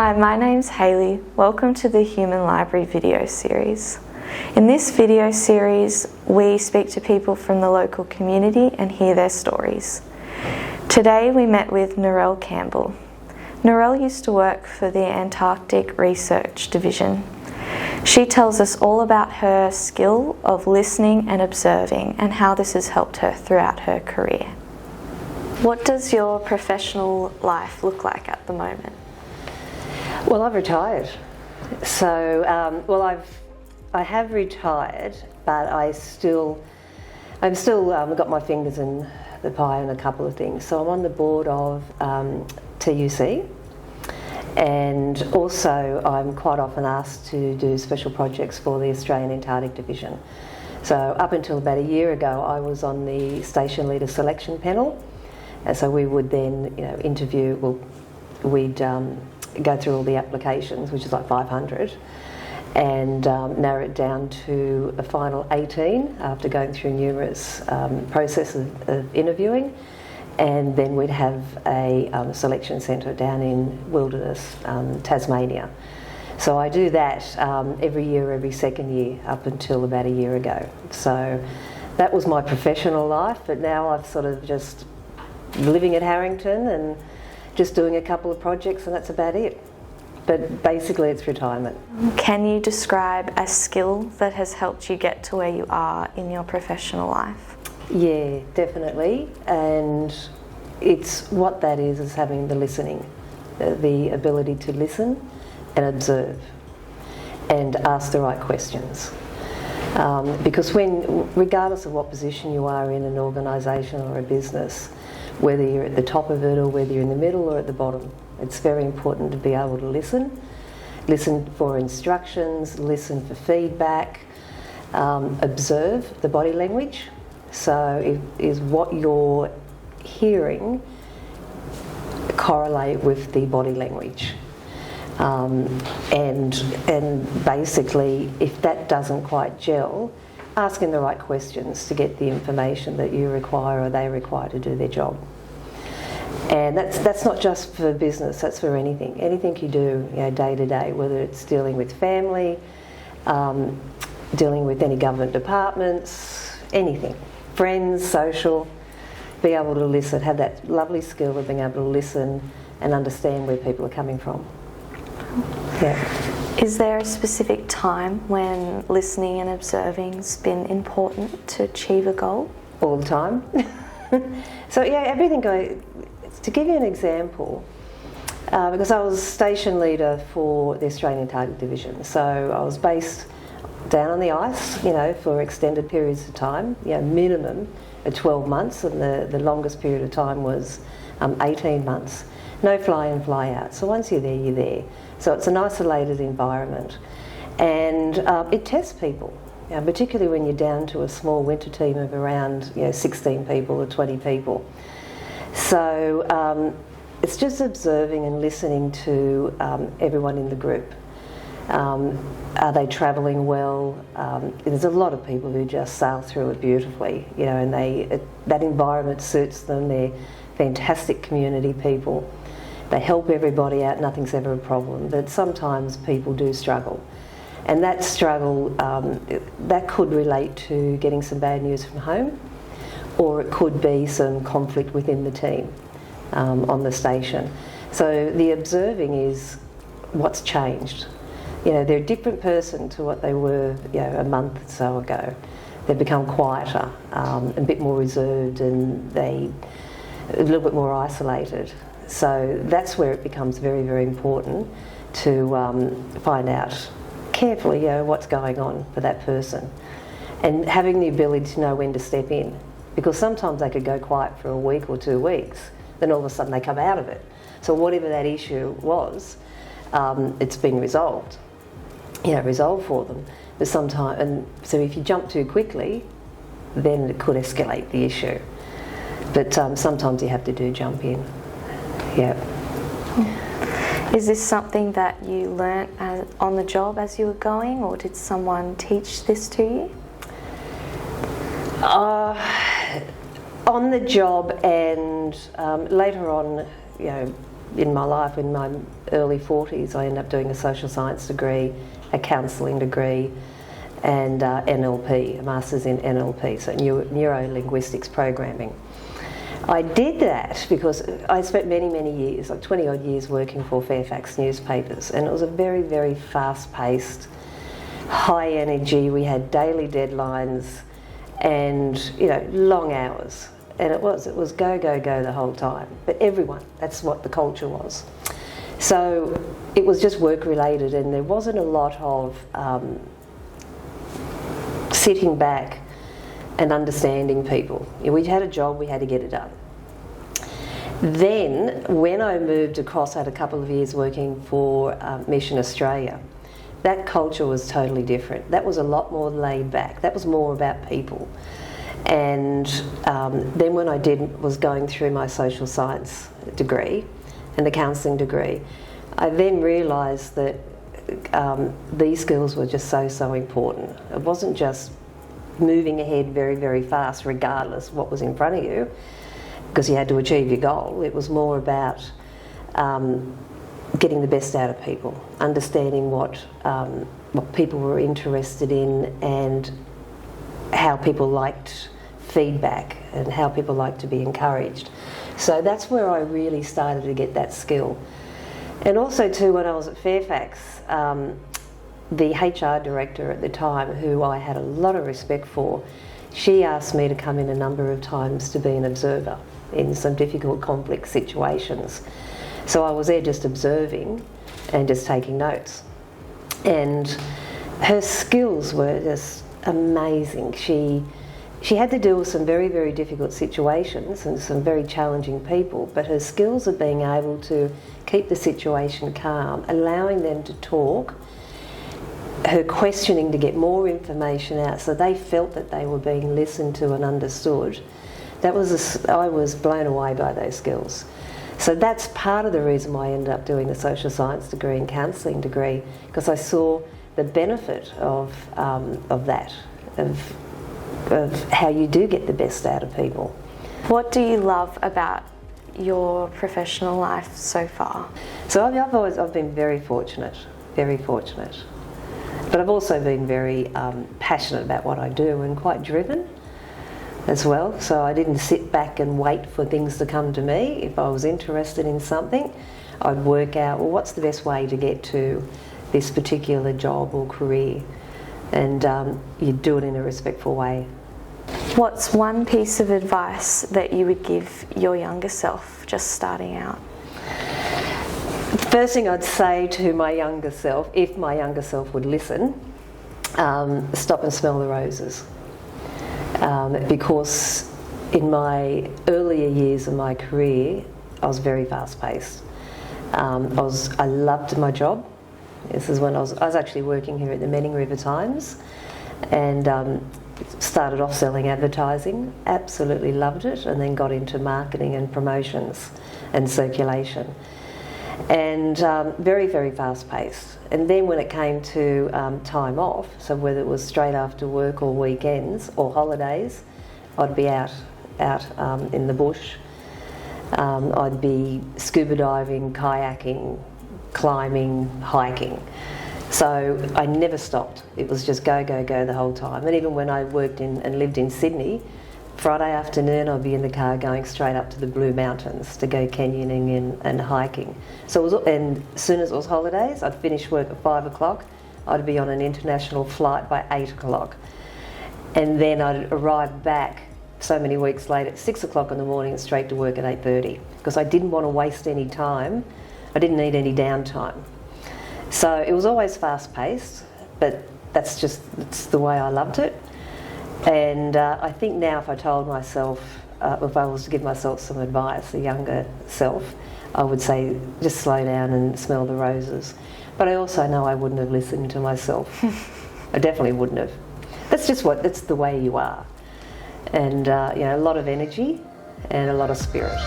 Hi, my name's Hayley. Welcome to the Human Library video series. In this video series, we speak to people from the local community and hear their stories. Today we met with Narelle Campbell. Narelle used to work for the Antarctic Research Division. She tells us all about her skill of listening and observing and how this has helped her throughout her career. What does your professional life look like at the moment? Well, I've retired. So, I have retired, but I've still got my fingers in the pie on a couple of things. So I'm on the board of TUC, and also I'm quite often asked to do special projects for the Australian Antarctic Division. So up until about a year ago, I was on the station leader selection panel, and so we would then, interview. We'd go through all the applications, which is like 500, and narrow it down to a final 18 after going through numerous processes of interviewing. And then we'd have a selection centre down in Wilderness, Tasmania. So I do that every year, every second year, up until about a year ago. So that was my professional life, but now I've sort of just living at Harrington and just doing a couple of projects, and that's about it. But basically it's retirement. Can you describe a skill that has helped you get to where you are in your professional life? Yeah, definitely. And it's what that is having the listening, the ability to listen and observe and ask the right questions. Because regardless of what position you are in an organisation or a business, whether you're at the top of it or whether you're in the middle or at the bottom, it's very important to be able to listen for instructions, listen for feedback, observe the body language. So is what you're hearing correlate with the body language? And basically, if that doesn't quite gel, asking the right questions to get the information that you require or they require to do their job. And that's not just for business, that's for anything you do day to day, whether it's dealing with family, dealing with any government departments, anything, friends, social. Be able to listen, have that lovely skill of being able to listen and understand where people are coming from. Yeah. Is there a specific time when listening and observing's been important to achieve a goal? All the time. So yeah, everything goes. To give you an example, because I was station leader for the Australian Antarctic Division, so I was based down on the ice, for extended periods of time, minimum of 12 months, and the longest period of time was 18 months. No fly in, fly out. So once you're there, you're there. So it's an isolated environment, and it tests people, particularly when you're down to a small winter team of around 16 people or 20 people. So it's just observing and listening to everyone in the group. Are they travelling well? There's a lot of people who just sail through it beautifully, and that environment suits them. They're fantastic community people. They help everybody out, nothing's ever a problem. But sometimes people do struggle. And that struggle, that could relate to getting some bad news from home, or it could be some conflict within the team on the station. So the observing is what's changed. They're a different person to what they were a month or so ago. They've become quieter, a bit more reserved, and a little bit more isolated. So that's where it becomes very, very important to find out carefully what's going on for that person, and having the ability to know when to step in. Because sometimes they could go quiet for a week or 2 weeks, then all of a sudden they come out of it. So whatever that issue was, it's been resolved, resolved for them. But sometimes, and so if you jump too quickly, then it could escalate the issue. But sometimes you have to jump in. Yeah. Is this something that you learnt on the job as you were going, or did someone teach this to you? On the job, and later on, in my life, in my early 40s, I ended up doing a social science degree, a counselling degree, and NLP, a master's in NLP, so neuro-linguistics programming. I did that because I spent many, many years, like 20 odd years, working for Fairfax newspapers, and it was a very, very fast-paced, high energy. We had daily deadlines and, you know, long hours, and it was go, go, go the whole time. But everyone, that's what the culture was. So it was just work-related, and there wasn't a lot of sitting back and understanding people. We had a job, we had to get it done. Then, when I moved across, I had a couple of years working for Mission Australia. That culture was totally different. That was a lot more laid back. That was more about people. And then when I was going through my social science degree and the counselling degree, I then realised that these skills were just so important. It wasn't just moving ahead very, very fast regardless of what was in front of you, because you had to achieve your goal. It was more about getting the best out of people, understanding what people were interested in and how people liked feedback and how people liked to be encouraged. So that's where I really started to get that skill. And also too, when I was at Fairfax, the HR director at the time, who I had a lot of respect for, she asked me to come in a number of times to be an observer in some difficult, complex situations. So I was there just observing and just taking notes. And her skills were just amazing. She had to deal with some very, very difficult situations and some very challenging people, but her skills of being able to keep the situation calm, allowing them to talk, her questioning to get more information out so they felt that they were being listened to and understood, I was blown away by those skills. So that's part of the reason why I ended up doing the social science degree and counselling degree, because I saw the benefit of that, of how you do get the best out of people. What do you love about your professional life so far? So I've been very fortunate, very fortunate. But I've also been very passionate about what I do and quite driven as well. So I didn't sit back and wait for things to come to me. If I was interested in something, I'd work out, well, what's the best way to get to this particular job or career? And you'd do it in a respectful way. What's one piece of advice that you would give your younger self just starting out? First thing I'd say to my younger self, if my younger self would listen, stop and smell the roses. Because in my earlier years of my career, I was very fast-paced. I loved my job. This is when I was actually working here at the Menning River Times, and started off selling advertising. Absolutely loved it, and then got into marketing and promotions and circulation. And very, very fast-paced. And then when it came to time off, so whether it was straight after work or weekends or holidays, I'd be out in the bush. I'd be scuba diving, kayaking, climbing, hiking. So I never stopped. It was just go, go, go the whole time. And even when I worked in and lived in Sydney, Friday afternoon I'd be in the car going straight up to the Blue Mountains to go canyoning and hiking. So and as soon as it was holidays, I'd finish work at 5 o'clock, I'd be on an international flight by 8 o'clock. And then I'd arrive back so many weeks later at 6 o'clock in the morning and straight to work at 8:30, because I didn't want to waste any time. I didn't need any downtime. So it was always fast-paced, but it's the way I loved it. And I think now if I told myself, if I was to give myself some advice, a younger self, I would say just slow down and smell the roses. But I also know I wouldn't have listened to myself. I definitely wouldn't have. That's the way you are. And a lot of energy and a lot of spirit.